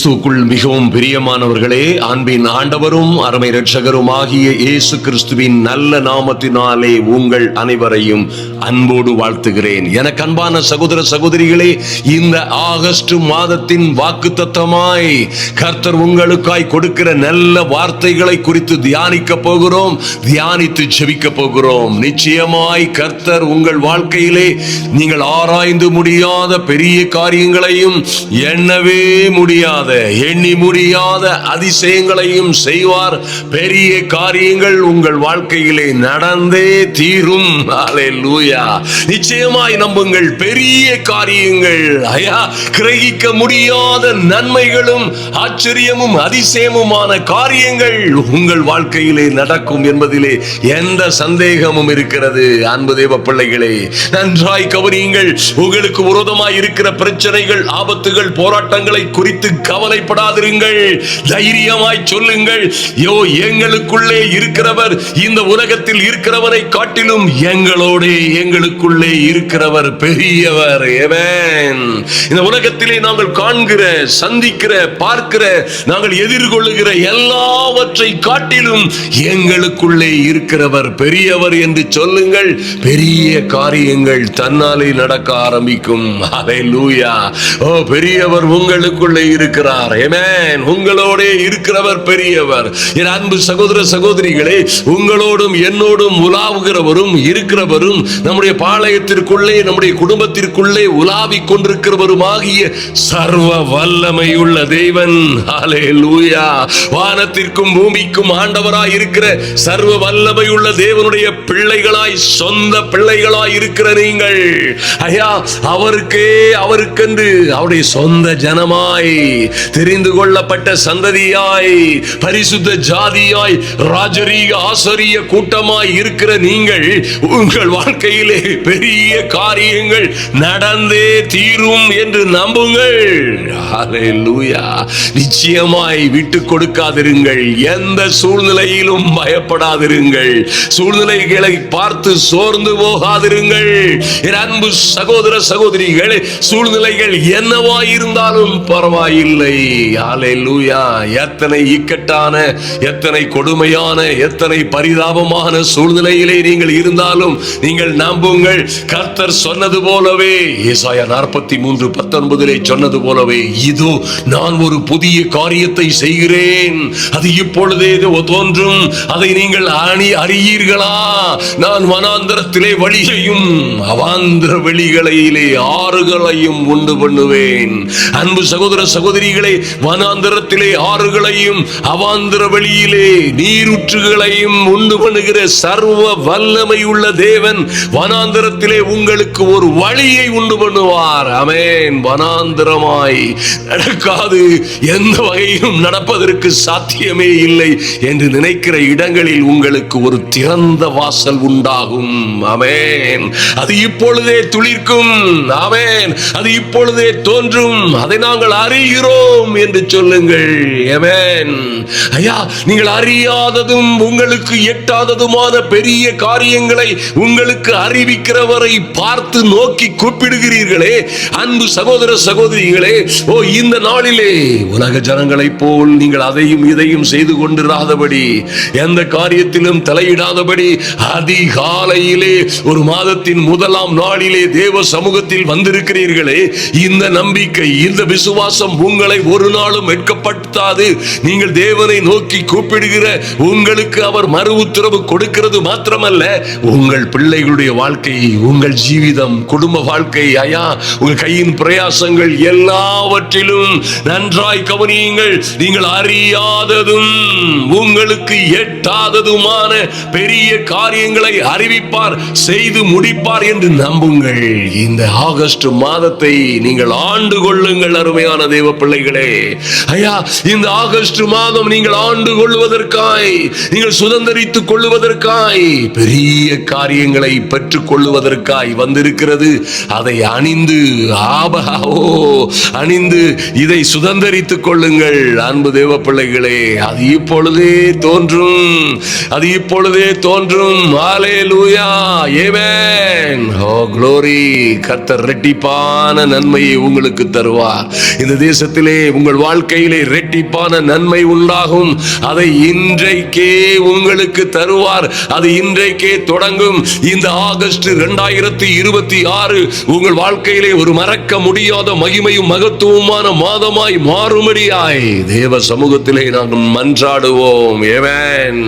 கிறிஸ்துவுக்குள் மிகவும் பிரியமானவர்களே, அன்பின் ஆண்டவரும் அருமை இரட்சகரும் ஆகிய இயேசு கிறிஸ்துவின் நல்ல நாமத்தினாலே உங்கள் அனைவரையும் அன்போடு வாழ்த்துகிறேன். எனக்கு அன்பான சகோதர சகோதரிகளே, இந்த ஆகஸ்ட் மாதத்தின் வாக்குத்தத்தமாய் கர்த்தர் உங்களுக்காய் கொடுக்கிற நல்ல வார்த்தைகளை குறித்து தியானிக்க போகிறோம், தியானித்து ஜெபிக்க போகிறோம். நிச்சயமாய் கர்த்தர் உங்கள் வாழ்க்கையிலே நீங்கள் ஆராய்ந்து முடியாத பெரிய காரியங்களையும் எண்ணவே முடியாத எண்ணி முடியாத அதிசயங்களையும் செய்வார். பெரிய காரியங்கள் உங்கள் வாழ்க்கையிலே நடந்தே தீரும். அல்லேலூயா. நிச்சயமாய் நம்புங்கள். பெரிய காரியங்கள், கிரகிக்க முடியாத நன்மைகளும் ஆச்சரியமும் அதிசயமுமான காரியங்கள் உங்கள் வாழ்க்கையிலே நடக்கும் என்பதிலே எந்த சந்தேகமும் இருக்கிறது. அன்பு தேவ பிள்ளைகளே, நன்றாய் கவனியுங்கள். உங்களுக்கு விரோதமாய் இருக்கிற பிரச்சனைகள், ஆபத்துகள், போராட்டங்களை குறித்து கவலைப்படாதிருங்கள். தைரியமாய் சொல்லுங்கள், யோ எங்களுக்குள்ளே இருக்கிறவர் இந்த உலகத்தில் இருக்கிறவரை காட்டிலும் எங்களுக்குள்ளே இருக்கிறவர் பெரியவர். இந்த உலகத்திலே நாங்கள் காண்கிற, சந்திக்கிற, பார்க்கிற, நாங்கள் எதிர்கொள்ளுகிற எல்லாவற்றை காட்டிலும் எங்களுக்குள்ளே இருக்கிறவர் பெரியவர் என்று சொல்லுங்கள். பெரிய காரியங்கள் தன்னாலே நடக்க ஆரம்பிக்கும். அல்லேலூயா. ஓ, பெரியவர் உங்களுக்குள்ளே இருக்கிறார். ஆமென். உங்களோடே இருக்கிறவர் பெரியவர். என் அன்பு சகோதர சகோதரிகளே, உங்களோடும் என்னோடும் உலாவுகிறவரும் இருக்கிறவரும் நம்முடைய பாளையத்திற்குள்ளே, நம்முடைய குடும்பத்திற்குள்ளே உலாவிக் கொண்டிருக்கிறவரும் ஆகிய சர்வ வல்லமையுள்ள தேவன். அல்லேலூயா. வானத்திற்கும் பூமிக்கும் ஆண்டவராய் இருக்கிற சர்வ வல்லமையுள்ள தேவனுடைய பிள்ளைகளாய், சொந்த பிள்ளைகளாய் இருக்கிற நீங்கள், அவருக்கென்று அவருடைய சொந்த ஜனமாய், தெரிந்து கொள்ளப்பட்ட சந்ததியாய், பரிசுத்த ஜாதியாய், ராஜரீக ஆசாரிய கூட்டமாய் இருக்கிற நீங்கள், உங்கள் வாழ்க்கையிலே பெரிய காரியங்கள் நடந்தே தீரும் என்று நம்புங்கள். அல்லேலூயா. நிச்சயமாய் விட்டு கொடுக்காதிருங்கள். எந்த சூழ்நிலையிலும் பயப்படாதிருங்கள். சூழ்நிலைகளை பார்த்து சோர்ந்து போகாதிருங்கள். என் அன்பு சகோதர சகோதரிகள், சூழ்நிலைகள் என்னவாய் இருந்தாலும் பரவாயில்லை. அல்லேலூயா. எத்தனை இக்கட்டான, எத்தனை கொடுமையான, எத்தனை பரிதாபமான சூழ்நிலையிலே நீங்கள் இருந்தாலும் நீங்கள் நம்புங்கள். கர்த்தர் சொன்னது போலவே, ஏசாயா 43:19 சொன்னது போலவே, இதோ நான் ஒரு புதிய காரியத்தை செய்கிறேன், அது இப்பொழுதே தோன்றும், அதை நீங்கள் அறியீர்களா? நான் வனாந்தரத்திலே வழியையும் அவாந்தர வெளிகளிலே ஆறுகளையும் உண்டு பண்ணுவேன். அன்பு சகோதர சகோதரிகளே, வனாந்தரத்திலே ஆறுகளையும் அவாந்தர வெளியிலே நீரூற்றுகளையும் உண்டு பண்ணுகிற சர்வ வல்லமை உள்ள தேவன் வனாந்தரத்திலே உங்களுக்கு ஒரு வழியை உண்டு பண்ணுவார். ஆமென். வனாந்தரமாய் நடக்காது, எந்த வகையிலும் நடப்பதற்கு சாத்தியமே இல்லை என்று நினைக்கிற இடங்களில் உங்களுக்கு ஒரு திறந்த வாசல் உண்டாகும். ஆமென். அது இப்பொழுதே துளிர்க்கும். ஆமென். அது இப்பொழுதே தோன்றும். அதை நாங்கள் அறிகிறோம் என்று சொல்லுங்கள். ஆமென். ஐயா, நீங்கள் அறியாததும் உங்களுக்கு எட்டாததுமான பெரிய காரியங்களை உங்களுக்கு அறிவிக்கிறவரை பார்த்து நோக்கி கூப்பிடுகிறீர்களே. அன்பு சகோதர சகோதரிகளே, ஓ, இந்த நாளிலே உலக ஜனங்களைப் போல் நீங்கள் அதையும் இதையும் செய்து கொண்டிராதபடி, எந்த காரியத்திலும் தலையிடாதபடி, அதிகாலையிலே ஒரு மாதத்தின் முதலாம் நாளிலே தேவ சமூகத்தில் வந்திருக்கிறீர்களே. இந்த நம்பிக்கை, இந்த விசுவாசம் உங்களை ஒரு நாளும் வெட்கப்படுத்தாது. நீங்கள் தேவனை நோக்கி கூப்பிடுகிற உங்களுக்கு அவர் மறு உத்தரவு கொடுக்கிறது மாத்திரமல்ல, உங்கள் பிள்ளைகளுடைய வாழ்க்கை, உங்கள் ஜீவிதம், குடும்ப வாழ்க்கை, உங்கள் கையின் பிரயாசங்கள் எல்லாவற்றிலும் நன்றாய் கவனியுங்கள். நீங்கள் அறியாததும் உங்களுக்கு எட்டாததுமான பெரிய காரியங்களை அறிவிப்பார், செய்து முடிப்பார் என்று நம்புங்கள். இந்த ஆகஸ்ட் மாதத்தை நீங்கள் ஆண்டு கொள்ளுங்கள். அருமையான தேவ பிள்ளைகளே, இந்த ஆகஸ்ட் மாதம் நீங்கள் ஆண்டு கொள்வதற்காய், நீங்கள் சுதந்தரித்துக் கொள்வதற்காய், பெரிய காரியங்களை பெற்றுக் கொள்வதற்காய் வந்திருக்கிறது. அதை அணிந்து இதை சுதந்தரித்துக் கொள்ளுங்கள். அன்பு தேவ பிள்ளைகளே, அது இப்பொழுதே தோன்றும், அது இப்பொழுதே தோன்றும். அல்லேலூயா. ஆமென். ஓ, க்ளோரி. கர்த்தர் இரட்டிப்பான நன்மையை உங்களுக்கு தருவார். இந்த தேசத்திலே நாட்களிலே உங்கள் வாழ்க்கையிலே இரட்டிப்பான நன்மை உண்டாகும். அதை இன்றைக்கே உங்களுக்கு தருவார். அது இன்றைக்கே தொடங்கும். இந்த ஆகஸ்ட் 2026 உங்கள் வாழ்க்கையிலே ஒரு மறக்க முடியாத மகிமையும் மகத்துவமான மாதமாய் மாறும்படியாய் தேவ சமூகத்திலே நாங்கள் மன்றாடுவோம். ஆமென்.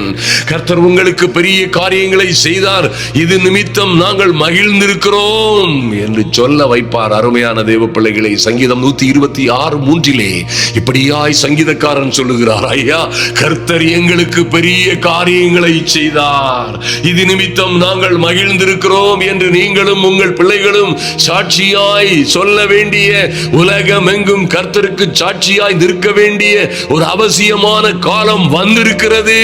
கர்த்தர் உங்களுக்கு பெரிய காரியங்களை செய்தார், இது நிமித்தம் நாங்கள் மகிழ்ந்திருக்கிறோம் என்று சொல்ல வைப்பார். அருமையான தேவ பிள்ளைகளை, சங்கீதம் 126:3 இப்படியாய் சங்கீதக்காரன் சொல்லுகிறார், ஐயா கர்த்தர் எங்களுக்கு பெரிய காரியங்களை செய்தார், இது நிமித்தம் நாங்கள் மகிழ்ந்திருக்கிறோம் என்று நீங்களும் உங்கள் பிள்ளைகளும் சாட்சியாய் சொல்ல வேண்டிய, உலகம் எங்கும் கர்த்தருக்கு சாட்சியாய் நிற்க வேண்டிய ஒரு அவசியமான காலம் வந்திருக்கிறது.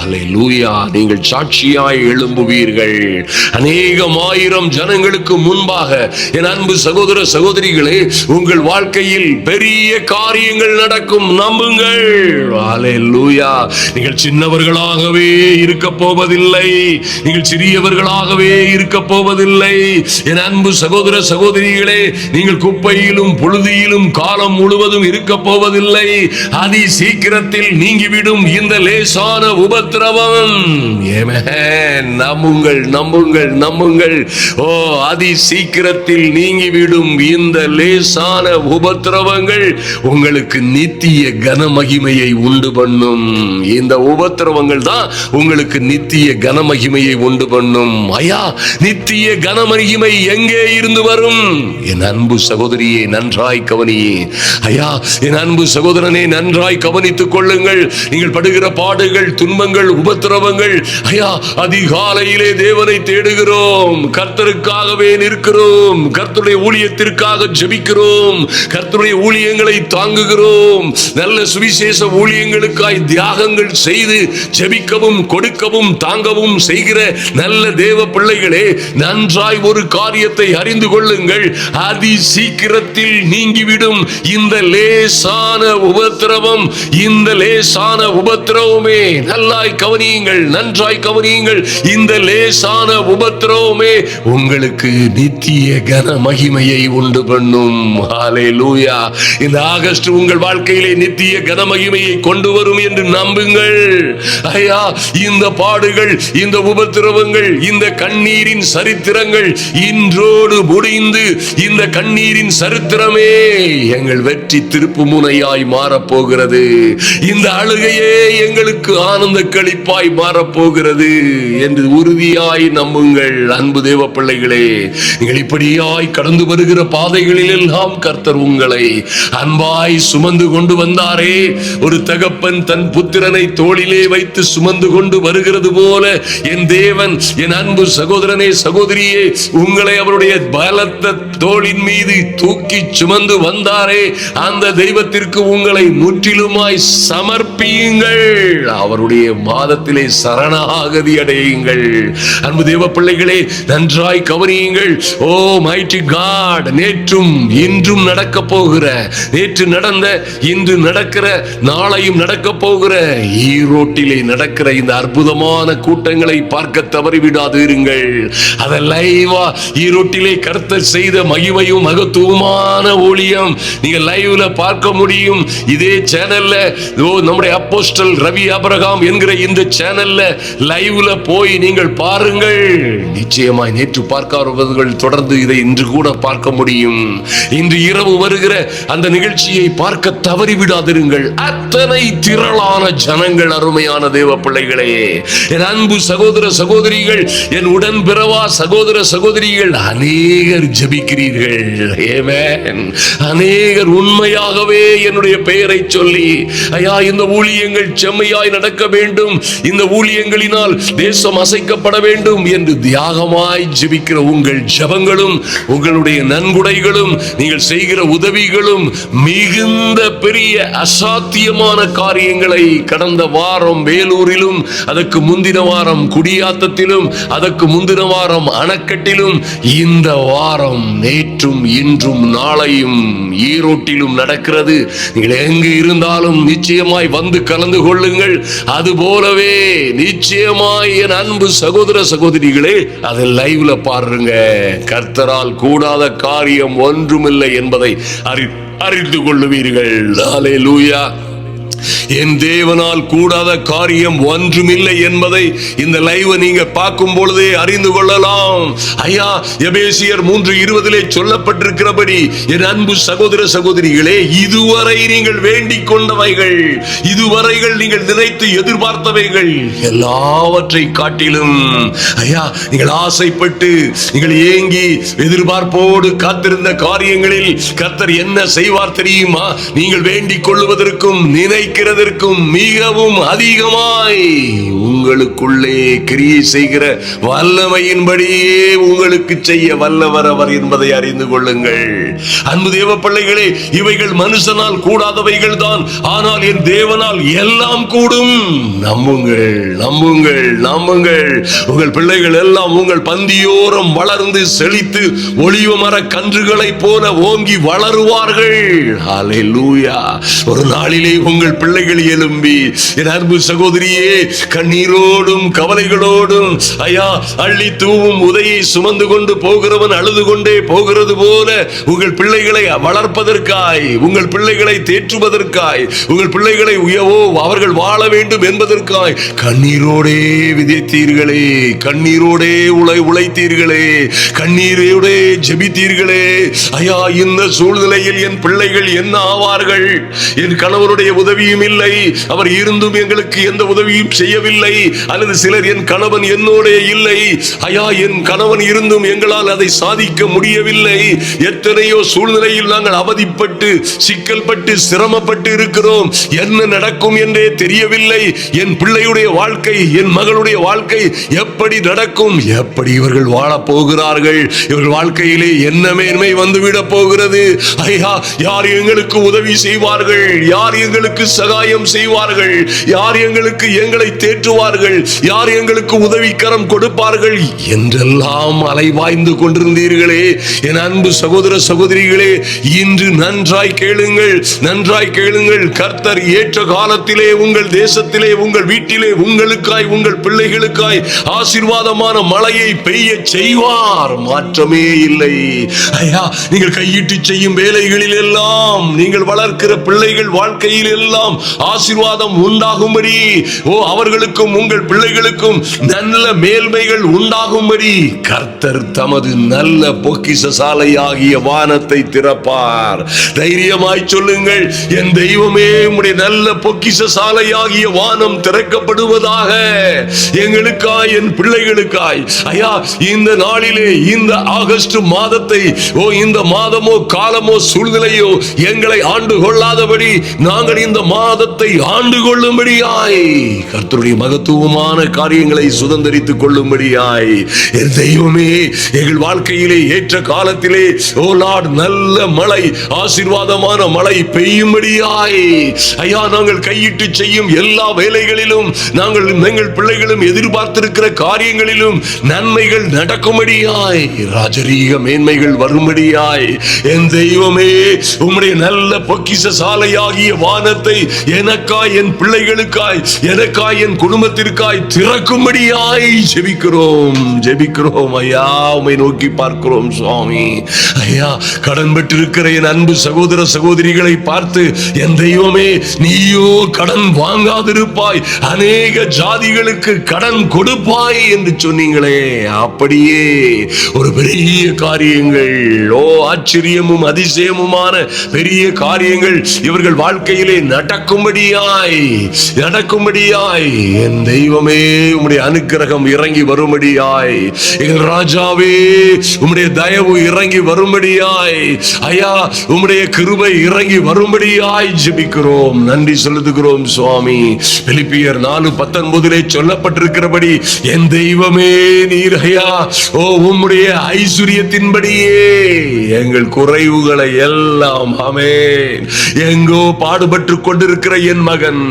அல்லேலூயா. நீங்கள் சாட்சியாய் எழும்புவீர்கள். அநேகம் ஆயிரம் ஜனங்களுக்கு முன்பாக என் அன்பு சகோதர சகோதரிகளே, உங்கள் வாழ்க்கையில் பெரிய காரியங்கள் நடக்கும். நம்புங்கள். அல்லேலூயா. நீங்கள் சின்னவர்களாகவே இருக்க போவதில்லை, நீங்கள் சிறியவர்களாகவே இருக்க போவதில்லை. என் அன்பு சகோதர சகோதரிகளே, நீங்கள் குப்பையிலும் புழுதியிலும் காலம் முழுவதும் இருக்க போவதில்லை. அதி சீக்கிரத்தில் நீங்கிவிடும் இந்த லேசான உபத்திரவம். நம்புங்கள், நம்புங்கள், நம்புங்கள். ஓ, அதி சீக்கிரத்தில் நீங்கிவிடும் இந்த லேசான உபத்திரவங்கள் உங்களுக்கு நித்திய கனமகிமையை உண்டு பண்ணும். இந்த உபத்திரவங்கள் தான் உங்களுக்கு நித்திய கனமகிமையை உண்டு பண்ணும். ஐயா, நித்திய கனமகிமை எங்கே இருந்து வரும்? என் அன்பு சகோதரியே நன்றாய் கவனியே. ஐயா, என் அன்பு சகோதரனே நன்றாய் கவனித்துக் கொள்ளுங்கள். நீங்கள் படுகிற பாடுகள், துன்பங்கள், உபத்திரவங்கள், ஐயா அதிகாலையிலே தேவனை தேடுகிறோம், கர்த்தருக்காகவே நிற்கிறோம், கர்த்தருடைய ஊழியத்திற்காக ஜெபிக்கிறோம், கர்த்தருடைய ஊழியங்களை தாங்குகிறோம், நல்ல சுவிசேஷ ஊழியங்களுக்காய் தியாகங்கள் செய்து ஜெபிக்கவும் கொடுக்கவும் தாங்கவும் செய்கிற நல்ல தேவ பிள்ளைகளே, நன்றாய் ஒரு காரியத்தை அறிந்து கொள்ளுங்கள். அதி சீக்கிரத்தில் நீங்கிவிடும் இந்த லேசான உபத்திரவம். இந்த லேசான உபத்திரவமே, நல்லாய் கவனியுங்கள், நன்றாய் கவனியுங்கள், இந்த லேசான உபத்திரவமே உங்களுக்கு நித்திய கன மகிமையை உண்டு பண்ணும். ஹல்லேலூயா. இந்த ஆகஸ்ட் உங்கள் வாழ்க்கையிலே நித்திய கன மகிமையை கொண்டு வரும் என்று நம்புங்கள். ஐயா, இந்த பாடுகள், இந்த உபத்திரவங்கள், இந்த கண்ணீரின் சரித்திரங்கள் இன்றோடு முடிந்து இந்த கண்ணீரின் சரித்திரமே எங்கள் வெற்றி திருப்பு முனையாய் மாறப்போகிறது. இந்த அழுகையே எங்களுக்கு ஆனந்த களிப்பாய் மாறப்போகிறது என்று உறுதியாய் நம்புங்கள். அன்பு தேவ பிள்ளைகளே, நீங்கள் இப்படியாய் கடந்து வருகிற பாதைகளில் எல்லாம் கர்த்தர் உங்களை அன்பாய் சுமந்து கொண்டு வந்தாரே. ஒரு தகப்பன் தன் புத்திரனை தோளிலே வைத்து சுமந்து கொண்டு வருகிறது போல என் தேவன், என் அன்பு சகோதரனே சகோதரியே, உங்களை அவருடைய பலத்த தோளின் மீது தூக்கி சுமந்து வந்தாரே. அந்த தெய்வத்திற்கு உங்களை முற்றிலுமாய் சமர்ப்பியுங்கள். அவருடைய மாதத்திலே சரணாகதி அடையுங்கள். அன்பு தேவ பிள்ளைகளே, நன்றாய் கவனியுங்கள். ஓ மைட்டி காட், நேற்றும் இன்றும் நடக்க போகிற, நேற்று நடந்த, இன்று நடக்கிற, நாளையும் நடக்க போகிற ஈரோட்டிலே நடக்கிற இந்த அற்புதமான கூட்டங்களை பார்க்க தவறிவிடாதீர்கள். அதை லைவா ஈரோட்டிலே கர்த்தர் செய்த மகிமையும் மகத்துவமான ஊழியம் நீங்க லைவ்ல பார்க்க முடியும். இதே சேனல்ல நம்முடைய அப்போஸ்தலன் ரவி ஆபிரகாம் என்கிற இந்த சேனல்ல லைவ்ல போய் நீங்கள் பாருங்கள். நிச்சயமாய் நேற்று பார்க்காதவர்கள் தொடர்ந்து இதை இன்று கூட பார்க்க முடியும். இன்று இரவு வருகிற அந்த நிகழ்ச்சியை பார்க்க தவறிவிடாதிருங்கள். அத்தனை திரளான ஜனங்கள், அருமையான தேவ பிள்ளைகளே, என் அன்பு சகோதர சகோதரிகள், என் உடன் பிறவா சகோதர சகோதரிகள், அநேகர் ஜெபிக்கிறீர்கள். ஆமென். அநேகர் உண்மையாகவே என்னுடைய பெயரை சொல்லி, ஐயா இந்த ஊழியங்கள் செம்மையாய் நடக்க வேண்டும், இந்த ஊழியங்களினால் தேசம் அசைக்கப்பட வேண்டும் என்று தியாகமாய் ஜெபிக்கிற உங்கள் ஜெபங்களும் உங்களுடைய நன்கொடைகளும் நீங்கள் செய்கிற உதவிகளும் மிகுந்த பெரிய அசாத்தியமான காரியங்களை கடந்த வாரம் வேலூரிலும், அதற்கு முந்தின வாரம் குடியாத்தத்திலும், அதற்கு முந்தின வாரம் அணைக்கட்டிலும், இந்த வாரம் நேற்றும் இன்றும் நாளையும் ஈரோட்டிலும் நடக்கிறது. நீங்கள் எங்கு இருந்தாலும் நிச்சயமாய் வந்து கலந்து கொள்ளுங்கள். அது போலவே நிச்சயமாய் என் அன்பு சகோதர சகோதரிகளே, அதை லைவ்ல பாருங்க. கர்த்தரால் கூடாத காரியம் ஒன்றுமில்லை என்பதை அறிந்து கொள்ளுவீர்கள். ஹல்லேலூயா. என் தேவனால் கூடாத காரியம் ஒன்றுமில்லை என்பதை இந்த லைவ் நீங்க பார்க்கும் பொழுதே அறிந்து கொள்ளலாம். ஐயா, எபேசியர் 3:20 சொல்லப்பட்டிருக்கிறபடி, என் அன்பு சகோதர சகோதரிகளே, இதுவரை நீங்கள் வேண்டிக் கொண்டவைகள், இதுவரைகள் நீங்கள் நினைத்து எதிர்பார்த்தவைகள் எல்லாவற்றை காட்டிலும் ஐயா, நீங்கள் ஆசைப்பட்டு நீங்கள் ஏங்கி எதிர்பார்ப்போடு காத்திருந்த காரியங்களில் கர்த்தர் என்ன செய்வார் தெரியுமா? நீங்கள் வேண்டிக் கொள்வதற்கும் நினைக்கிறதற்கும் மிகவும் அதிகமாய் உங்களுக்குள்ளே கிரியை செய்கிற வல்லமையின்படியே உங்களுக்கு செய்ய வல்லவர் அவர் என்பதை அறிந்து கொள்ளுங்கள். அன்பு தேவ பிள்ளைகளே, இவைகள் மனுஷனால் கூடாதவைகள் தான், ஆனால் என் தேவனால் எல்லாம் கூடும். நம்புங்கள், நம்புங்கள், நம்புங்கள். உங்கள் பிள்ளைகள் எல்லாம் உங்கள் பந்தியோரம் வளர்ந்து செழித்து ஒளிவ மர கன்றுகளை போல ஓங்கி வளருவார்கள். ஹல்லேலூயா. ஒரு நாளிலே உங்கள் பிள்ளைகள் எழும்பி, என் அன்பு சகோதரியே, கண்ணீரோடும் கவலைகளோடும் ஐயா அள்ளி தூவும் உதையை சுமந்து கொண்டு போகிறவன் அழுது கொண்டே போகிறது போல உங்கள் பிள்ளைகளை வளர்ப்பதற்காய், உங்கள் பிள்ளைகளை தேற்றுவதற்காய், உங்கள் பிள்ளைகளை உயவோ அவர்கள் வாழ வேண்டும் என்பதற்காய் கண்ணீரோடே விதைத்தீர்களே, கண்ணீரோடே உழைத்தீர்களே, கண்ணீரோடே ஜெபித்தீர்களே. ஐயா, இந்த சூழ்நிலையில் என் பிள்ளைகள் என்ன ஆவார்கள்? என் கணவருடைய உதவியும் இல்லை, அவர் இருந்தும் எங்களுக்கு எந்த உதவியும் செய்யவில்லை. அல்லது சிலர், என் கணவன் என்னோட இல்லை, ஐயா என் கணவன் இருந்தும் எங்களால் அதை சாதிக்க முடியவில்லை. எத்தனையோ சூழ்நிலையில் நாங்கள் அவதிப்பட்டு சிக்கல்பட்டு சிரமப்பட்டு இருக்கிறோம். என்ன நடக்கும் என்றே தெரியவில்லை. என் பிள்ளையுடைய வாழ்க்கை, என் மகளுடைய வாழ்க்கை எப்படி நடக்கும்? எப்படி இவர்கள் வாழப் போகிறார்கள்? இவர்கள் வாழ்க்கையிலே என்ன மேன்மை வந்துவிட போகிறது? ஐயா, யார் எங்களுக்கு உதவி செய்வார்கள்? யார் எங்களுக்கு சகாயம் செய்வார்கள்? யார் எங்களுக்கு எங்களை தேற்றுவார்கள்? யார் எங்களுக்கு உதவிக்கரம் கொடுப்பார்கள் என்றெல்லாம் அலைவாய்ந்து கொண்டிருந்தீர்களே என் அன்பு சகோதர சகோதரிகளே, இன்று நன்றாய் கேளுங்கள், நன்றாய் கேளுங்கள். கர்த்தர் ஏற்ற காலத்திலே உங்கள் தேசத்திலே, உங்கள் வீட்டிலே, உங்களுக்காய், உங்கள் பிள்ளைகளுக்காய் ஆசீர்வாதமான மழையை பெய்ய செய்வார். மாற்றமே இல்லை. ஐயா, நீங்கள் கையிட்டு செய்யும் வேலைகளில் எல்லாம், நீங்கள் வளர்க்கிற பிள்ளைகள் வாழ்க்கையில் எல்லாம் ஆசீர்வாதம் உண்டாகும்படி, அவர்களுக்கும் உங்கள் பிள்ளைகளுக்கும் நல்ல மேல்மைகள் உண்டாகும்படி கர்த்தர் தமது நல்ல பொக்கிஷசாலையாகிய வானத்தை திறப்பார். தைரியமாய் சொல்லுங்கள், என் தெய்வமே, உம்முடைய நல்ல பொக்கிஷசாலையாகிய வானம் திறக்கப்படுவதாக. எங்களுக்காய், என் பிள்ளைகளுக்காய் ஐயா, இந்த நாளிலே, இந்த ஆகஸ்ட் மாதத்தை, இந்த மாதமோ காலமோ சூழ்நிலையோ எங்களை ஆண்டு கொள்ளாதபடி நாங்கள் இந்த மாதத்தை ஆண்டு கொள்ளும்படியாய், கர்த்தருடைய மகத்துவமான காரியங்களை சுதந்தரித்துக் கொள்ளும்படியாய், என் தெய்வமே, எங்கள் வாழ்க்கையிலே ஏற்ற காலத்திலே லார்ட் நல்ல மழை, ஆசீர்வாதமான மழை பெய்யும்படியாய் ஐயா, நாங்கள் கையிட்டு செய்யும் எல்லா வேலைகளிலும், நாங்கள் எங்கள் பிள்ளைகளும் எதிர்பார்த்திருக்கிற காரியங்களிலும் நன்மைகள் நடக்கும்படியாய், ராஜரீக மேன்மைகள் வரும்படியாய், என் தெய்வமே, உம்முடைய நல்ல பொக்கிஷசாலையாகிய வானத்தை எனக்காய், என் பிள்ளைகளுக்காய், எனக்காய், என் குடும்பத்திற்காய் திறக்கும்படியாய் ஜெபிக்கிறோம், ஜெபிக்கிறோம். ஐயா, உம்மை நோக்கி பார்க்கிறோம் சுவாமி. ஐயா, கடன் பெற்றிருக்கிற என் அன்பு சகோதர சகோதரிகளை பார்த்து, என் தெய்வமே, நீயோ கடன் வாங்காதிருப்பாய், அநேக ஜாதிகளுக்கு கடன் கொடுப்பாய் என்று சொன்னீங்களே, அப்படியே ஒரு பெரிய காரியங்கள், ஆச்சரியமும் அதிசயமுமான பெரிய காரியங்கள் இவர்கள் வாழ்க்கையிலே நடக்கும்படியாய், நடக்கும்படியாய், என் தெய்வமே, உம்முடைய அனுக்கிரகம் இறங்கி வரும்படியாய், எங்கள் ராஜாவே, உம்முடைய தயவு இறங்கி வரும்படியாய், ஐயா, உம்முடைய கிருபை இறங்கி வரும்படியாய் ஜெபிக்கிறோம், நன்றி செலுத்துகிறோம் சுவாமி. பிலிப்பியர் 4:19 சொல்லப்பட்டிருக்கிறபடி, என் தெய்வமே, நீர் ஐயா, உம்முடைய ஐஸ்வரியத்தின்படியே எங்கள் குறைவுகளை எல்லாம், ஆமென், எங்கோ பாடுபட்டு கொண்டிருக்கிற கொண்டிருக்கிற என் மகன்,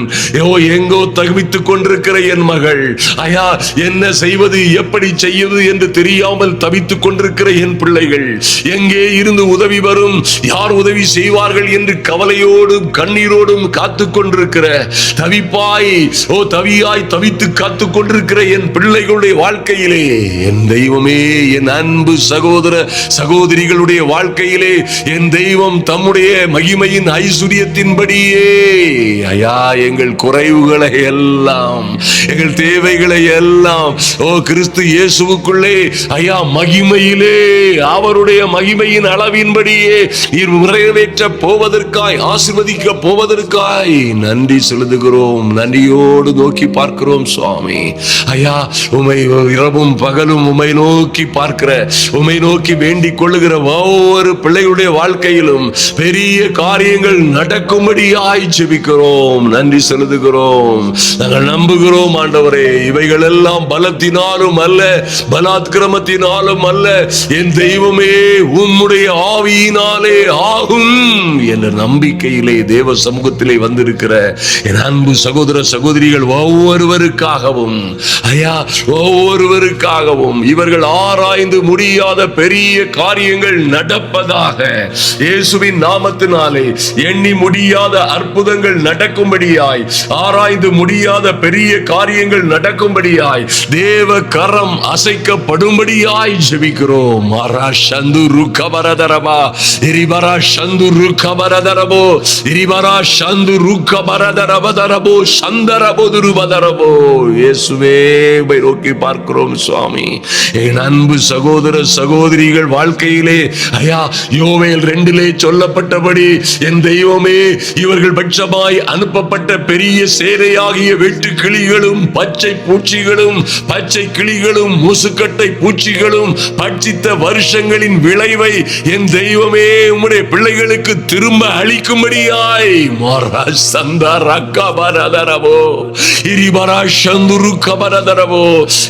எங்கோ தவித்துக் கொண்டிருக்கிற என் மகள், ஐயா என்ன செய்வது எப்படி செய்வது என்று தெரியாமல் தவித்துக் கொண்டிருக்கிற என் பிள்ளைகள், எங்கே இருந்து உதவி வரும், யார் உதவி செய்வார்கள் என்று கவலையோடும் கண்ணீரோடும் காத்துக் கொண்டிருக்கிற தவியாய் தவித்து காத்துக் கொண்டிருக்கிற என் பிள்ளைகளுடைய வாழ்க்கையிலே, என் தெய்வமே, என் அன்பு சகோதர சகோதரிகளுடைய வாழ்க்கையிலே என் தெய்வம் தம்முடைய மகிமையின் ஐஸ்வரியத்தின்படியே ஐயா எங்கள் குறைவுகளை எல்லாம், எங்கள் தேவைகளை எல்லாம் கிறிஸ்து இயேசுவுக்குள்ளே ஐயா மகிமையிலே அவருடைய மகிமையின் அளவின்படியே நீர் நிறைவேற்ற போவதற்காய், ஆசீர்வதிக்க போவதற்காய் நன்றி செலுத்துகிறோம். நன்றியோடு நோக்கி பார்க்கிறோம் சுவாமி. ஐயா உம்மை இரவும் பகலும் உம்மை நோக்கி பார்க்கிற, உம்மை நோக்கி வேண்டிக் கொள்ளுகிற ஒவ்வொரு பிள்ளைகளுடைய வாழ்க்கையிலும் பெரிய காரியங்கள் நடக்கும்படியாய் ஜெபிக்கிறோம். நன்றி செலுத்துகிறோம். நாங்கள் நம்புகிறோம் ஆண்டவரே, இவைகள் எல்லாம் பலத்தினாலும் அல்ல, பலாத்கிரமத்தினாலும் அல்ல, என் தெய்வமே உம்முடைய ஆவியினாலே ஆகும் என்ற நம்பிக்கையிலே தேவ சமூகத்திலே வந்திருக்கிற என் அன்பு சகோதர சகோதரிகள் ஒவ்வொருவருக்காகவும் ஐயா ஒவ்வொருவருக்காகவும் இவர்கள் ஆராய்ந்து முடியாத பெரிய காரியங்கள் நடப்பதாக, இயேசுவின் நாமத்தினாலே எண்ணி முடியாத அற்புதங்கள் நடக்கும்படியாய், ஆராய்ந்து முடியாத பெரிய காரியங்கள் நடக்கும்படியாய், தேவ கரம் அசைக்கப்படும்படியாய் ஜெபிக்கிறோம். மாரா சந்துரு கபரதரபா இரிபரா சந்துரு கபரதரபோ இரிபரா சந்துரு கபரதரபதரபோ சந்தரபோதுருபதரபோ. இயேசுவே நோக்கி பார்க்கிறோம் சுவாமி. என் அன்பு சகோதர சகோதரிகள் வாழ்க்கையிலே ஐயா யோவேல் 2 சொல்லப்பட்டபடி என் தெய்வமே இவர்கள் பட்சமாய் அனுப்பப்பட்ட பெரிய சேரையாகிய வெட்டு கிளிகளும் பச்சை பூச்சிகளும், பச்சை கிளிகளும் முசுக்கட்டை பூச்சிகளும் பட்சித்த வருஷங்களின் விளைவை என் தெய்வமே உம்முடைய பிள்ளைகளுக்கு திரும்ப அளிக்கும்படியாய்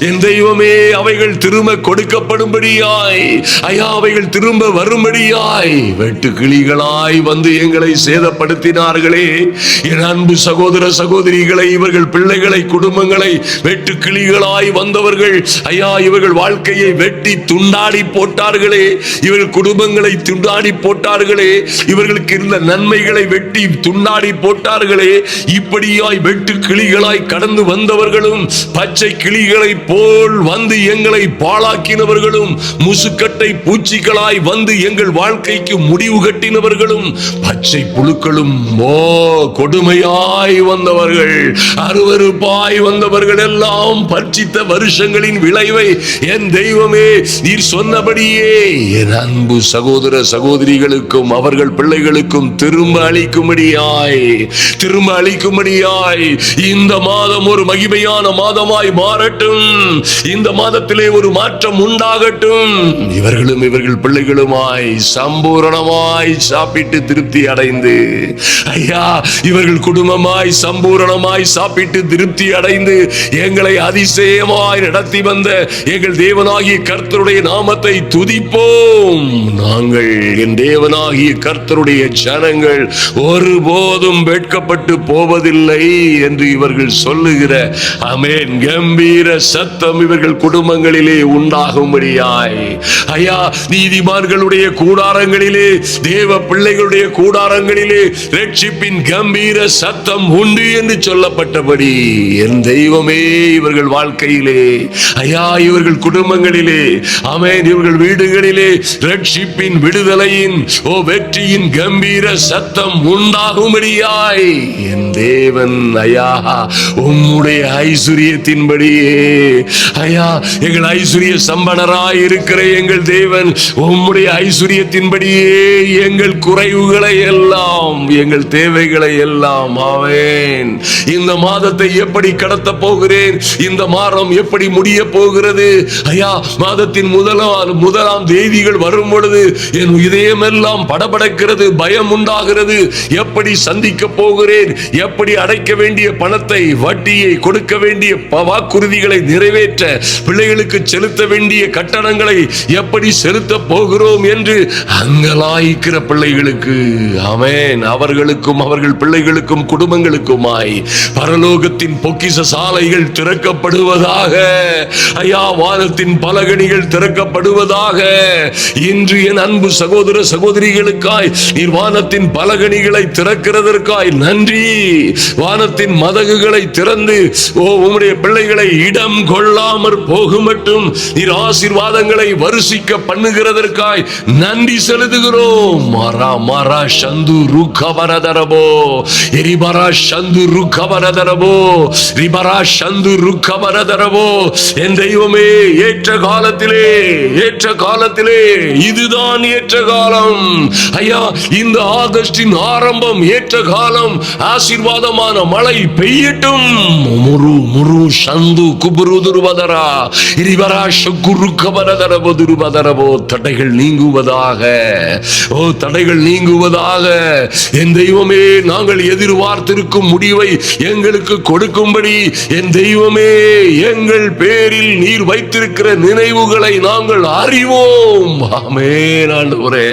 என் தெய்வமே அவைகள் திரும்ப கொடுக்கப்படும்படியாய், ஐயா அவைகள் திரும்ப வரும்படியாய், வெட்டு கிளிகளாய் வந்து எங்களை சேதப்படுத்தினார்களே என் அன்பு சகோதர சகோதரிகளை, இவர்கள் பிள்ளைகளை குடும்பங்களை வெட்டு கிளிகளாய் வந்தவர்கள் ஐயா இவர்கள் வாழ்க்கையை வெட்டி துண்டாடி போட்டார்களே, இவர்கள் குடும்பங்களை துண்டாடி போட்டார்களே, இவர்களுக்கு இருந்த நன்மைகளை வெட்டி துண்டாடி போட்டார்களே. இப்படியாய் வெட்டு கிளிகளாய் கடந்து வந்தவர்களும், பச்சை கிளிகளை போல் வந்து எங்களை பாழாக்கினவர்களும், முசுக்கட்டை பூச்சிகளாய் வந்து எங்கள் வாழ்க்கைக்கு முடிவு கட்டினவர்களும், பச்சை புழுக்களும் கொடுமையாய் வந்தவர்கள், அருவருப்பாய் வந்தவர்கள் எல்லாம் பட்சித்த வருஷங்களின் விளைவை என் தெய்வமே நீர் சொன்னபடியே என் அன்பு சகோதர சகோதரிகளுக்கும் அவர்கள் பிள்ளைகளுக்கும் திரும்ப அளிக்கும்படியாய் இந்த மாதம் ஒரு மகிமையான மாதமாய் மாறட்டும். இந்த மாதத்திலே ஒரு மாற்றம் உண்டாகட்டும். இவர்களும் இவர்கள் பிள்ளைகளுமாய் சம்பூரணமாய் சாப்பிட்டு திருப்தி அடைந்து ஐயா இவர்கள் குடும்பமாய் சம்பூரணமாய் சாப்பிட்டு திருப்தி அடைந்து எங்களை அதிசயமாய் நடத்தி வந்த எங்கள் தேவனாகிய கர்த்தருடைய நாமத்தை துதிப்போம். நாங்கள் என் தேவனாகிய கர்த்தருடைய ஜனங்கள் ஒருபோதும் வெட்கப்பட்டு போவதில்லை என்று இவர்கள் சொல்லுகிற ஆமென் கம்பீர சத்தம் இவர்கள் குடும்பங்களிலே உண்டாகும்படியாய் ஐயா நீதிமான்களுடைய கூடாரங்களிலே, தேவ பிள்ளைகளுடைய கூடாரங்களிலே ரட்சிப்பின் கம்பீர சத்தம் உண்டு என்று சொல்லப்பட்டபடி என் தெய்வமே இவர்கள் வாழ்க்கையிலே ஐயா இவர்கள் குடும்பங்களிலே ஆமென் இவர்கள் வீடுகளிலே ரட்சிப்பின் விடுதலையின் வெற்றியின் கம்பீர சத்தம் உண்டாகும்படியாய் என் தேவன் ஐயா உம்முடைய ஐஸ்வரியத்தின்படியே ஐயா எங்கள் ஐஸ்வரிய சம்பனராய் இருக்கிற எங்கள் தேவன் உம்முடைய ஐஸ்வரியத்தின்படியே எங்கள் குறைவுகளை எல்லாம் எங்கள் தேவைகளை எல்லாம் ஆமென். இந்த மாதத்தை எப்படி கடத்த போகிறேன், இந்த மாதம் எப்படி முடிய போகிறது ஐயா, மாதத்தின் முதலாம் தேதிகள் வரும் பொழுது என் இதயமெல்லாம் படபடக்கிறது, பயம் உண்டாகிறது. எப்படி சந்திக்க போகிறேன், எப்படி அடைக்க வேண்டிய பணத்தை, வட்டியை கொடுக்க வேண்டிய வாக்குறுதிகளை நிறைவேற்ற, பிள்ளைகளுக்கு செலுத்த வேண்டிய கட்டணங்களை எப்படி செலுத்த போகிறோம் என்று அங்கலாய்க்கிற பிள்ளைகளுக்கு ஆமென் அவர்களுக்கும் அவர்கள் பிள்ளை பிள்ளைகளுக்கும் குடும்பங்களுக்குமாய் பரலோகத்தின் பொக்கிஷ சாலைகள் திறக்கப்படுவதாக. ஐயா, வானத்தின் பலகணிகள் திறக்கப்படுவதாக. இன்று என் அன்பு சகோதர சகோதரிகளுக்காய் நீர் வானத்தின் பலகணிகளை திறக்கிறதற்காய் நன்றி. வானத்தின் மதகுகளை திறந்து உம்முடைய பிள்ளைகளை இடம் கொள்ளாமற் போகும் மட்டும் நீர் ஆசீர்வாதங்களை வருஷிக்க பண்ணுகிறதற்காய் நன்றி செலுத்துகிறோம். மாரா மாரா சந்து ருக்கவரதரபோ எரிபரா சந்து ருக்கவரதரபோ ரிபரா சந்து ருக்கவரதரபோ. என் தெய்வமே, ஏற்ற காலத்திலே இதுதான் ஏற்ற காலம். ஐயா, இந்த ஆகஸ்டின் ஆரம்பம் ஏற்ற காலம். ஆசீர்வாதமான மழை பெய்யட்டும். முரு முரு சந்து குபுருதுருவதரா இரிவரா சுக்குருக்கவரதரபோ. தடைகள் நீங்குவதாக. தடைகள் நீங்குவதாக. என் தெய்வமே, நாங்கள் எதிர்பார்த்திருக்கும் முடிவை எங்களுக்கு கொடுக்கும்படி என் தெய்வமே, எங்கள் பேரில் நீர் வைத்திருக்கிற நினைவுகளை நாங்கள் அறிவோம். ஆமென் ஆண்டவரே.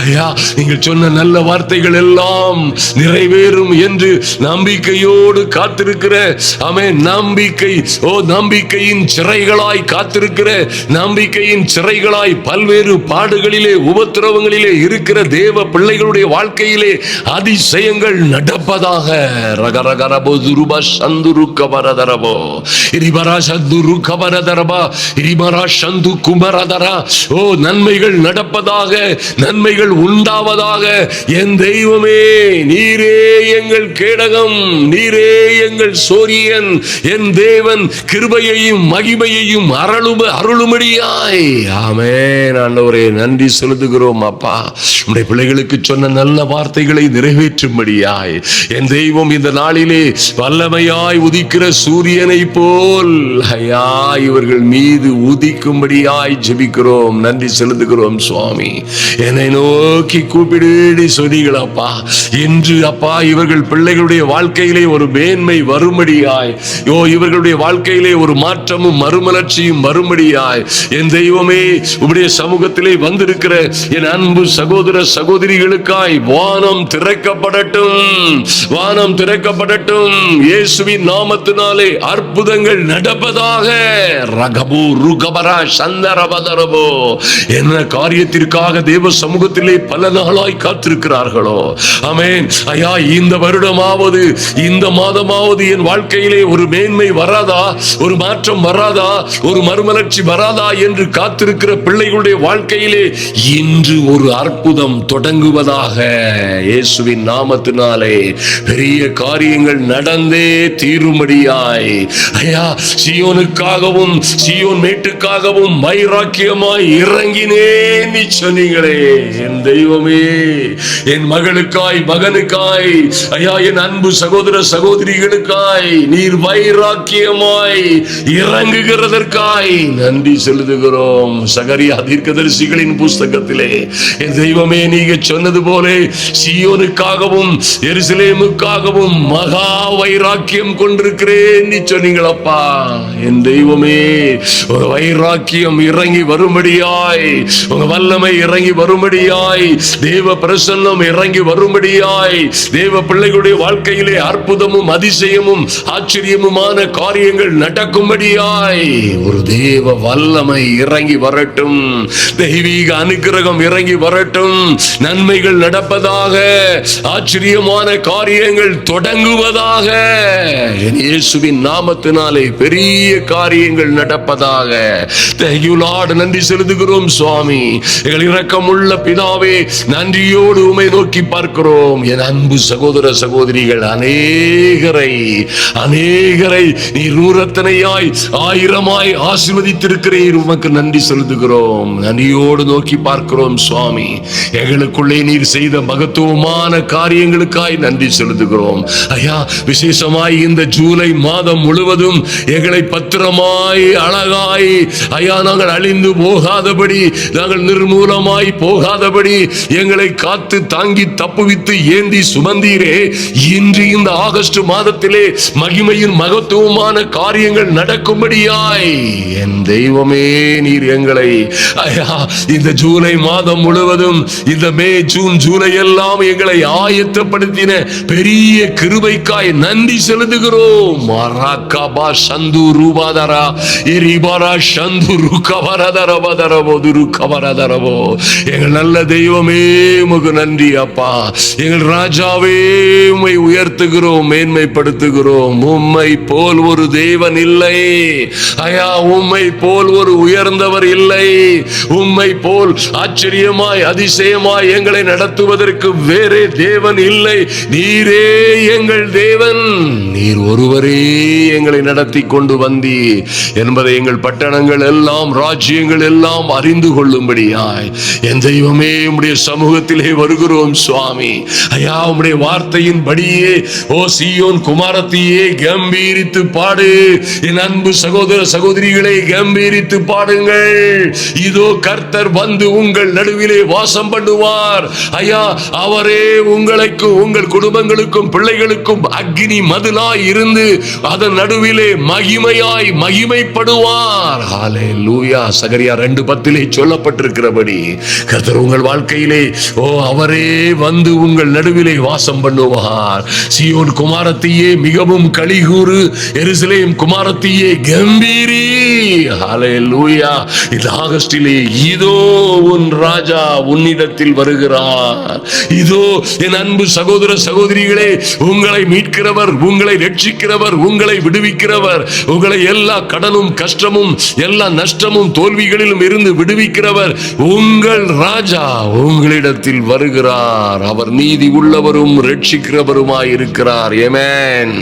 ஐயா, நீங்கள் சொன்ன நல்ல வார்த்தைகள் எல்லாம் நிறைவேறும் என்று நம்பிக்கையோடு காத்திருக்கிற ஆமென் நம்பிக்கை நம்பிக்கையின் சிறைகளாய் காத்திருக்கிற, நம்பிக்கையின் சிறைகளாய் பல்வேறு பாடுகளிலே உபத்திரவங்களிலே இருக்கிற தேவ பிள்ளைகளுடைய வாழ்க்கையிலே அதிசயங்கள் நடப்பதாக. ரகரகரபோ துருபா சந்துருக்கவரதரபோ இரிபரா சந்துருக்கவரதரபா இரிபரா சந்து குமரதரா. நன்மைகள் நடப்பதாக, நன்மைகள் உண்டாவதாக. என் தெய்வமே, நீரே எங்கள் கேடகம், நீரே எங்கள் சோரியன். என் தேவன் கிருபையையும் மகிமையையும் அருளும்படியாய். ஆமென் ஆண்டவரே, நன்றி செலுத்துகிறோம். அப்பா, உம்முடைய பிள்ளைகளுக்கு சொன்ன நல்ல வார்த்தைகளை நிறைவேற்றும்படியாய் என் தெய்வம் இந்த நாளிலே வல்லமையாய் உதிக்கிற சூரியனை போல் ஐயா இவர்கள் மீது உதிக்கும்படியாய் ஜெபிக்கிறோம். நன்றி செலுத்துகிறோம் சுவாமி. என்னை நோக்கி கூப்பிடு சொன்னீங்களப்பா. இன்று அப்பா, இவர்கள் பிள்ளைகளுடைய வாழ்க்கையிலே ஒரு மேன்மை வரும்படியாய், இவர்களுடைய வாழ்க்கையிலே ஒரு மாற்றமும் மறுமலர்ச்சியும் வரும்படியாய் என் தெய்வமே, உம்முடைய சமூகத்திலே வந்திருக்கிற என் அன்பு சகோதர சகோதரிகளுக்காய் வானம் திறக்கப்படட்டும். வானம் திறக்கப்படட்டும். இயேசுவின் நாமத்தினாலே அற்புதங்கள் நடப்பதாக. ரகபு ருகபரா சந்தரபதரபோ. என்ன காரியத்திற்காக தேவ சமூகத்திலே பல நாளாய் காத்திருக்கிறார்களோ, ஆமென் ஐயா, இந்த வருடமாவது இந்த மாதமாவது என் வாழ்க்கையிலே ஒரு மேன்மை வராதா, ஒரு மாற்றம் வராதா, ஒரு மறுமலர்ச்சி வராதா என்று காத்திருக்கிற பிள்ளைகளுடைய வாழ்க்கையிலே இன்று ஒரு அற்புதம் தொடங்குவதாக. இயேசுவின் நாமத்தினாலே பெரிய காரியங்கள் நடந்தே தீரும்படியாய் ஐயா, சீயோனுக்காகவும் சீயோன் மேட்டுக்காகவும் வைராக்கியமாய் இறங்கினேன் நீ சொன்னீங்களே. என் தெய்வமே, என் மகளுக்காய் மகனுக்காய் ஐயா, என் அன்பு சகோதர சகோதரிகளுக்காய் நீர் வைராக்கியமாய் இறங்குகிறதற்காய் நன்றி செலுத்துகிறோம். சகரியா தீர்க்கதரிசிகளின் புஸ்தகத்திலே என் தெய்வமே, நீங்க சொன்னது போல சீயோனுக்காகவும் எருசலேமுக்காகவும் மகா வைராக்கியம் கொண்டிருக்கிறேன் நீ சொன்னீங்களப்பா. என் தெய்வமே, உங்க வைராக்கியம் இறங்கி வரும்படியாய், உங்க வல்லமை இறங்கி வரும்படியாய், தேவ பிரசன்னம் இறங்கி வரும்படியாய், தேவ பிள்ளைகளுடைய வாழ்க்கையிலே அற்புதமும் அதிசயமும் ஆச்சரியமுமான காரியங்கள் நடக்கும்படியாய் ஒரு தேவ வல்லமை இறங்கி வரட்டும். தெய்வீக அனுக்கிரகம் இறங்கி வரட்டும். நன்மைகள் நடப்பதாக. ஆச்சரியமான காரியங்கள் தொடங்குவதாக. இயேசுவின் நாமத்தினாலே பெரிய காரியங்கள் நடப்பதாக. Thank you Lord. நன்றி செலுத்துகிறோம் சுவாமி. எங்கள் இரக்கமுள்ள பிதாவே, நன்றியோடு உம்மை நோக்கி பார்க்கிறோம். என் அன்பு சகோதர சகோதரிகள் அநேகரை நீர் நூறத்தனையாய் ஆயிரமாய் ஆசீர்வதித்திருக்கிறீர். உமக்கு நன்றி செலுத்துகிறோம். நன்றியோடு நோக்கி பார்க்கிறோம் சுவாமி. எங்களுக்குள்ளே நீர் செய்த மகத்துவமான காரியங்களுக்காய் நன்றி செலுத்துகிறோம் ஐயா. விசேஷமாய் இந்த ஜூலை மாதம் முழுவதும் எங்களை பத்திரமாய் அழகாய் ஐயா, நாங்கள் அழிந்து போகாதபடி, நாங்கள் நிர்மூலமாய் போகாதபடி எங்களை காத்து தாங்கி தப்புவித்து ஏந்தி சுமந்தீரே. இன்று இந்த ஆகஸ்ட் மாதத்திலே மகிமையின் மகத்துவமான காரியங்கள் நடக்கும்படியாய் என் தெய்வமே, நீர் எங்களை ஐயா இந்த ஜூலை மாதம் முழுவதும், இந்த மே ஜூன் ஜூலை எல்லாம் எங்களை ஆயத்தப்படுத்தி நடத்தின பெரிய கிருபைக்காய் நன்றி செலுத்துகிறோம். மராகபா சந்து ரூபாதரா எரிபாரா சந்து ருகவரதரவதரவோ துருகவரதரவோ. எங்கள் நல்ல தெய்வமே உமக்கு நன்றி அப்பா. எங்கள் ராஜாவே உம்மை உயர்த்துகிறோம், மேன்மைப்படுத்துகிறோம். உம்மை போல் ஒரு தேவன் இல்லை ஐயா, உம்மை போல் ஒரு உயர்ந்தவர் இல்லை. உம்மை போல் ஆச்சரியமாய் அதிசயமாய் எங்களை நடத்துவதற்கு வேறே தேவன் இல்லை. நீரே எங்கள் தேவன், நீர் ஒருவரே எங்களை நடத்தி கொண்டு வந்தி என்பதை எங்கள் பட்டணங்கள் எல்லாம் ராஜ்யங்கள் எல்லாம் அறிந்து கொள்ளும்படியாய் என் தெய்வமே உம்முடைய சமூகத்திலே வருகிறோம் சுவாமி. ஐயா, உம்முடைய வார்த்தையின் படியே ஓ சீயோன் குமாரத்தியே கம்பீரித்து பாடு. என் அன்பு சகோதர சகோதரிகளை கம்பீரித்து பாடுங்கள். இதோ கர்த்தர் வந்து உங்கள் நடுவிலே வாசம் பண்ணுவார். ஐயா, அவரே உங்களுக்கும் உங்கள் குடும்பங்களுக்கும் பிள்ளைகளுக்கும் அக்னி மதிலாய் இருந்து அதன் நடுவிலே மகிமையாய் மகிமைப்படுவார். ஹல்லேலூயா. சகரியா 2:10 சொல்லப்பட்டிருக்கிறபடி கர்த்தர் உங்கள் வாழ்க்கையிலே அவரே வந்து உங்கள் நடுவிலே வாசம் பண்ணுவார். சீயோன் குமாரத்தியே மிகவும் களிகூறு, எருசலேம் குமாரத்தியே கம்பீரி. ஹல்லேலூயா. இந்த ஆகஸ்டிலே இதோ உன் ராஜா உன்னிடத்தில் வருகிறார். இதோ என் அன்பு சகோதர சகோதரிகளே, உங்களை மீட்கிறவர், உங்களை ரட்சிக்கிறவர், உங்களை விடுவிக்கிறவர், உங்களை எல்லா கடனும் கஷ்டமும் எல்லா நஷ்டமும் தோல்விகளிலும் இருந்து விடுவிக்கிறவர் உங்கள் ராஜா உங்களிடத்தில் வருகிறார். அவர் நீதி உள்ளவரும் ரட்சிக்கிறவருமாய் இருக்கிறார். ஆமென்.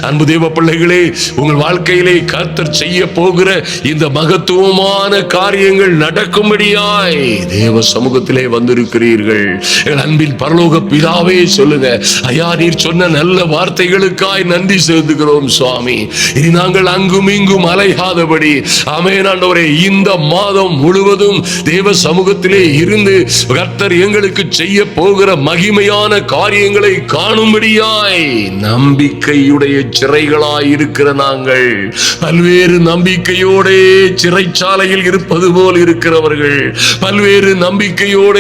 அன்பு தேவ பிள்ளைகளே, உங்கள் வாழ்க்கையிலே கர்த்தர் செய்ய போகிற இந்த மகத்துவமான காரியங்கள் நடக்கும்படியாய் தேவ சமூகத்திலே வந்திருக்கிறீர்கள். எங்கள் அன்பின் பரலோக பிதாவே சொல்லுங்க, ஐயா நீர் சொன்ன நல்ல வார்த்தைகளுக்காய் நன்றி செலுத்துகிறோம் சுவாமி. இனி நாங்கள் அங்கும் இங்கும் அலையாதபடி ஆமென் ஆண்டவரே, இந்த மாதம் முழுவதும் தேவ சமூகத்திலே இருந்து கர்த்தர் எங்களுக்கு செய்ய போகிற மகிமையான காரியங்களை காணும்படியாய் நம்பிக்கையுடைய சிறைகளாய் இருக்கிற நாங்கள் பல்வேறு நம்பிக்கையோட சிறைச்சாலையில் இருப்பது போல் இருக்கிறவர்கள், பல்வேறு நம்பிக்கையோட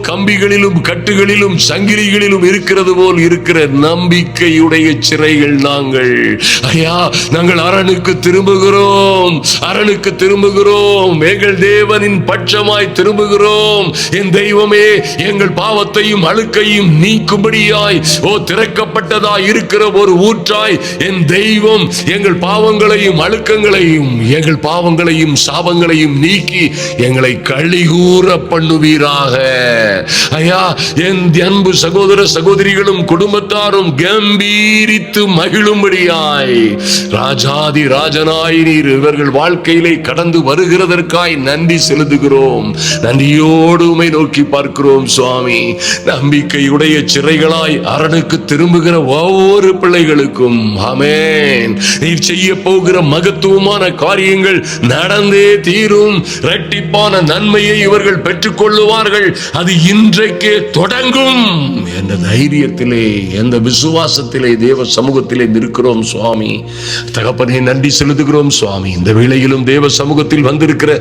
கம்பிகளிலும் கட்டுகளிலும் சங்கிலிகளிலும் இருக்கிறது போல் இருக்கிற நம்பிக்கையுடைய சிறைகள் நாங்கள். ஐயா, நாங்கள் அரணுக்கு திரும்புகிறோம், அரணுக்கு திரும்புகிறோம், எங்கள் தேவனின் பட்சமாய் திரும்புகிறோம். என் தெய்வமே, எங்கள் பாவத்தையும் அழுக்கையும் நீக்கும்படியாய் திறக்கப்பட்டதாய் இருக்கிற ஒரு ஊற்றாய் என் தெய்வம் எங்கள் பாவங்களையும் அழுக்கங்களையும் எங்கள் பாவங்களையும் சாபங்களையும் நீக்கி எங்களை களிகூற பண்ணுவீராக. ஐயா, என் அன்பு சகோதர சகோதரிகளும் குடும்பத்தாரும் கம்பீரித்து மகிழும்படியாய் ராஜாதி ராஜனாய் நீர் இவர்கள் வாழ்க்கையிலே கடந்து வருகிறதற்காய் நன்றி செலுத்துகிறோம். நன்றியோடு உம்மை நோக்கி பார்க்கிறோம் சுவாமி. நம்பிக்கையுடைய சிறைகளாய் அரணுக்கு திரும்புகிற ஒவ்வொரு பிள்ளைகளுக்கும் ஆமென். நீர் செய்ய போகிற மகத்துவமான காரியங்கள் நடந்தே தீரும். இரட்டிப்பான நன்மையை இவர்கள் பெற்றுக் கொள்ளுவார்கள். அது இன்றைக்கே தொடங்கும் என்ற தைரியத்திலே, எந்த விசுவாசத்திலே தேவ சமூகத்திலே இருக்கிறோம் சுவாமி. தகப்பனே, நன்றி செலுத்துகிறோம் சுவாமி. இந்த வேளையிலும் தேவ சமூகத்தில் வந்திருக்கிற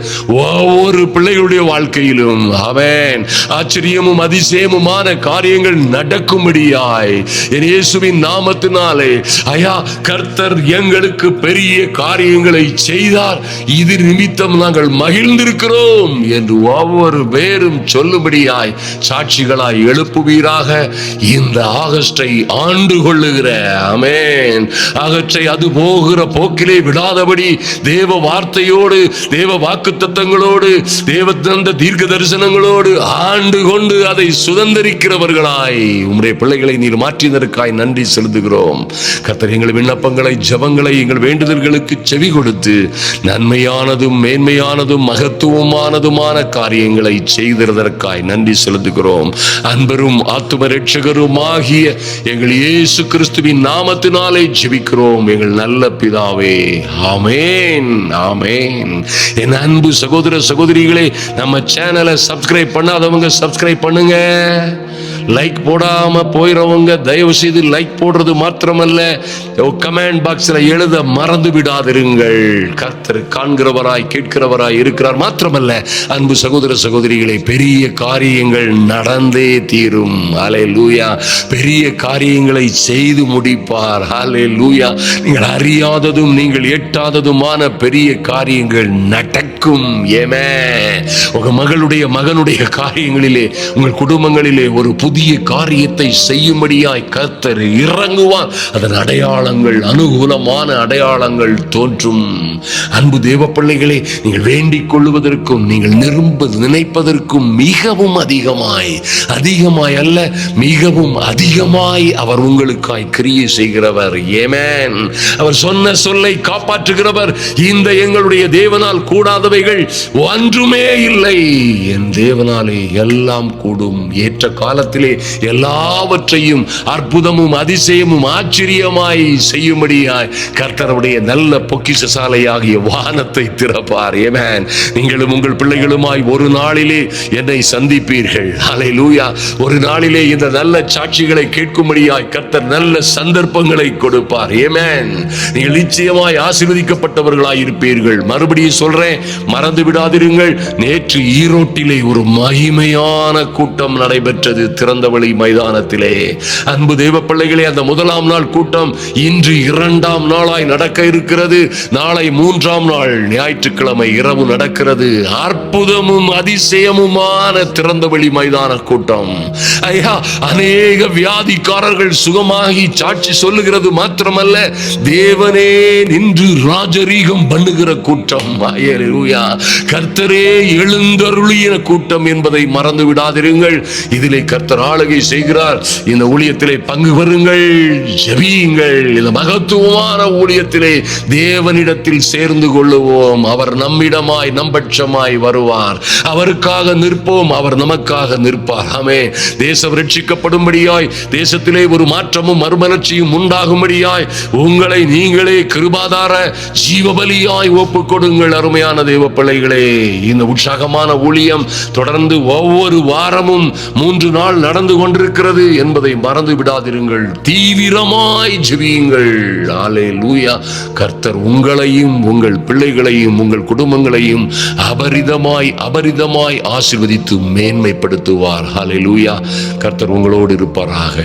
ஒவ்வொரு பிள்ளைகளுடைய வாழ்க்கையிலும் ஆமென் ஆச்சரியமும் அதிசயமுமான காரியங்கள் நடக்கும்படியாய் என் இயேசுவின் நாமத்தினாலே ஐயா, கர்த்தர் எங்களுக்கு பெரிய காரியங்களை செய்தார், இது நிமித்தம் நாங்கள் மகிழ்ந்திருக்கிறோம் என்று ஒவ்வொரு பேரும் சொல்லும்படியாய் சாட்சிகளாய் எழுப்புவீராக. இந்த ஆகஸ்டை ஆண்டு கொள்ளுகிற ஆமென் ஆகஸ்டை அது போகிற போக்கிலே விடாதபடி தேவ வார்த்தையோடு தேவ வாக்குத்தத்தங்களோடு தேவ தீர்க்க தரிசனங்களோடு ஆண்டு கொண்டு அதை சுதந்தரிக்கிறவர்களாய் உம்முடைய பிள்ளைகளை நீர் மாற்றினதற்காய் நன்றி செலுத்துகிறோம். கர்த்தர் எங்கள் விண்ணப்பங்களை ஜெபங்களை எங்கள் வேண்டுதல்களுக்கு செவி கொடுத்து நன்மையானதும் மேன்மையானதும் மகத்துவமானதுமான காரியங்களை செய்ததற்காய் நன்றி செலுத்துகிறோம். அன்பரும் ஆத்தும ரட்சகரும் ஆகிய எங்கள் இயேசு கிறிஸ்துவின் நாமத்தினாலே ஜெபிக்கிறோம் எங்கள் நல்ல பிதாவே. ஆமென் ஆமென். என் அன்பு சகோதர சகோதரிகளே, நம்ம சேனலை சப்ஸ்கிரைப் பண்ணாதவங்க சப்ஸ்கிரைப் பண்ணுங்க, லைக் போடாம போயிறவங்க தயவு செய்து லைக் போடுறது மாத்திரமல்ல, கமெண்ட் பாக்ஸ்ல எழுத மறந்து விடாதிருங்கள். கர்த்தர் காண்கிறவராய் கேட்கிறவராய் இருக்கிறார். மாத்திரமல்ல அன்பு சகோதர சகோதரிகளை, பெரிய காரியங்கள் நடந்தே தீரும். ஹல்லேலூயா. பெரிய காரியங்களை செய்து முடிப்பார். ஹல்லேலூயா. நீங்கள் அறியாததும் நீங்கள் எட்டாததுமான பெரிய காரியங்கள் நடக்கும். ஆமென். உங்க மகனுடைய காரியங்களிலே, உங்கள் குடும்பங்களிலே ஒரு புதிய காரியத்தை செய்யும்படியாய் கர்த்தர் இறங்குவார். அதன் அடையாளங்கள், அனுகூலமான அடையாளங்கள் தோன்றும். அன்பு தேவ பிள்ளைகளே, நீங்கள் வேண்டிக் கொள்வதற்கும் நீங்கள் நினைப்பதற்கும் மிகவும் அதிகமாய் அல்ல, மிகவும் அதிகமாய் அவர் உங்களுக்காய் கிரியை செய்கிறவர். ஆமென். அவர் சொன்ன சொல்லை காப்பாற்றுகிறவர். இந்த எங்களுடைய தேவனால் கூடாதவைகள் ஒன்றுமே இல்லை. என் தேவனாலே எல்லாம் கூடும். ஏற்ற காலத்திலே எல்லாவற்றையும் அற்புதமும் அதிசயமும் ஆச்சரியமாய் செய்யும்படியாய் கர்த்தருடைய நல்ல பொக்கிஷசாலையாகிய வானத்தை திறப்பார். ஆமென். நீங்களும் உங்கள் பிள்ளைகளுமாய் ஒரு நாளிலே என்னை சந்திப்பீர்கள். ஹல்லேலூயா. ஒரு நாளிலே இந்த நல்ல சாட்சிகளை கேட்கும்படியாய் கர்த்தர் நல்ல சந்தர்ப்பங்களை கொடுப்பார். ஆமென். நீங்கள் நிச்சயமாய் ஆசீர்வதிக்கப்பட்டவர்களாய் இருப்பீர்கள். மறுபடியும் சொல்றேன், மறந்து விடாதிருங்கள். நேற்று ஈரோட்டிலே ஒரு மகிமையான கூட்டம் நடைபெற்றது, திறந்தவெளி மைதானத்திலே. அன்பு தேவ பிள்ளைகளே, அந்த முதலாம் நாள் கூட்டம் இன்று 2ஆம் நாளாய் நடக்க இருக்கிறது. நாளை 3ஆம் நாள் ஞாயிற்றுக்கிழமை இரவு நடக்கிறது. அற்புதமும் அதிசயமுமான திறந்தவெளி மைதான கூட்டம். ஐயா, அநேக வியாதிக்காரர்கள் சுகமாகி சாட்சி சொல்லுகிறது மாத்திரமல்ல, தேவனே நின்று ராஜரீகம் பண்ணுகிற கூட்டம். ஹல்லேலூயா. கர்த்தரே எழுந்தருளிய கூட்டம் என்பதை மறந்து விடாதிருங்கள். இதிலே கர்த்தர் ஆளுகை செய்கிறார். இந்த ஊழியத்திலே பங்கு பெறுங்கள், ஜெபியுங்கள். இந்த மகத்துவமான ஊழியத்திலே தேவனிடத்தில் சேர்ந்து கொள்ளுவோம். அவர் நம்மிடமாய் நம்பட்சமாய் வருவார். அவருக்காக நிற்போம், அவர் நமக்காக நிற்பார். ஆமென். தேசம் ரட்சிக்கப்படும்படியாய், தேசத்திலே ஒரு மாற்றமும் மறுமலர்ச்சியும் உண்டாகும்படியாய் உங்களை நீங்களே கிருபாதார ஜீவபலியாய் ஒப்புக் கொடுங்கள். அருமையான தேவ பிள்ளைகளே, இந்த உற்சாகமான ஊழியம் தொடர்ந்து ஒவ்வொரு வாரமும் 3 நாள் நடந்து கொண்டிருக்கிறது என்பதை மறந்து விடாதிருங்கள். தீவிரமாய் ஜெபியுங்கள். ஹல்லேலூயா. கர்த்தர் உங்களையும் உங்கள் பிள்ளைகளையும் உங்கள் குடும்பங்களையும் அபரிதமாய் ஆசீர்வதித்து மேன்மைப்படுத்துவார். ஹல்லேலூயா. கர்த்தர் உங்களோடு இருப்பாராக.